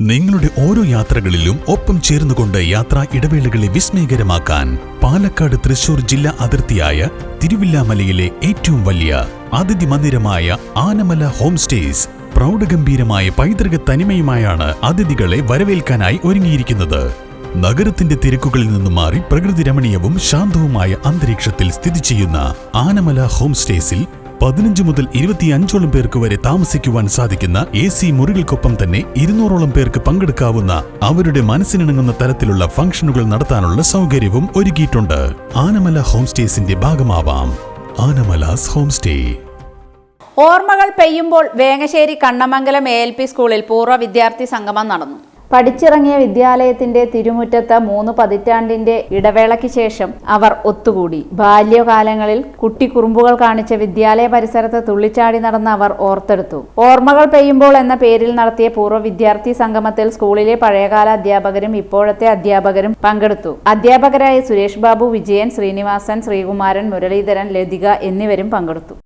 നിങ്ങളുടെ ഓരോ യാത്രകളിലും ഒപ്പം ചേർന്നുകൊണ്ട് യാത്രാ ഇടവേളകളെ വിസ്മയകരമാക്കാൻ പാലക്കാട് തൃശൂർ ജില്ലാ അതിർത്തിയായ തിരുവില്ലാമലയിലെ ഏറ്റവും വലിയ അതിഥി മന്ദിരമായ ആനമല ഹോം സ്റ്റേസ് പ്രൗഢഗംഭീരമായ പൈതൃക തനിമയുമായാണ് അതിഥികളെ വരവേൽക്കാനായി ഒരുങ്ങിയിരിക്കുന്നത്. നഗരത്തിന്റെ തിരക്കുകളിൽ നിന്നും മാറി പ്രകൃതി രമണീയവും ശാന്തവുമായ അന്തരീക്ഷത്തിൽ സ്ഥിതി ചെയ്യുന്ന ആനമല ഹോം സ്റ്റേസിൽ 15 മുതൽ 25ഓളം പേർക്ക് വരെ താമസിക്കുവാൻ സാധിക്കുന്ന AC മുറികൾക്കൊപ്പം തന്നെ 200ഓളം പേർക്ക് പങ്കെടുക്കാവുന്ന അവരുടെ മനസ്സിനിണങ്ങുന്ന തരത്തിലുള്ള ഫംഗ്ഷനുകൾ നടത്താനുള്ള സൗകര്യവും ഒരുക്കിയിട്ടുണ്ട്. ആനമല ഹോം സ്റ്റേസിന്റെ ഭാഗമാവാം. Anamalas home stay. ഓർമ്മകൾ പെയ്യുമ്പോൾ വേങ്ങശ്ശേരി കണ്ണമംഗലം ALP സ്കൂളിൽ പൂർവ്വ വിദ്യാർത്ഥി സംഗമം നടന്നു. പഠിച്ചിറങ്ങിയ വിദ്യാലയത്തിന്റെ തിരുമുറ്റത്ത് 3 പതിറ്റാണ്ടിന്റെ ഇടവേളയ്ക്ക് ശേഷം അവർ ഒത്തുകൂടി. ബാല്യകാലങ്ങളിൽ കുട്ടിക്കുറുമ്പുകൾ കാണിച്ച വിദ്യാലയ പരിസരത്ത് തുള്ളിച്ചാടി നടന്ന അവർ ഓർത്തെടുത്തു. ഓർമ്മകൾ പെയ്യുമ്പോൾ എന്ന പേരിൽ നടത്തിയ പൂർവ്വ വിദ്യാർത്ഥി സംഗമത്തിൽ സ്കൂളിലെ പഴയകാല അധ്യാപകരും ഇപ്പോഴത്തെ അധ്യാപകരും പങ്കെടുത്തു. അധ്യാപകരായ സുരേഷ് ബാബു, വിജയൻ, ശ്രീനിവാസൻ, ശ്രീകുമാരൻ, മുരളീധരൻ, ലതിക എന്നിവരും പങ്കെടുത്തു.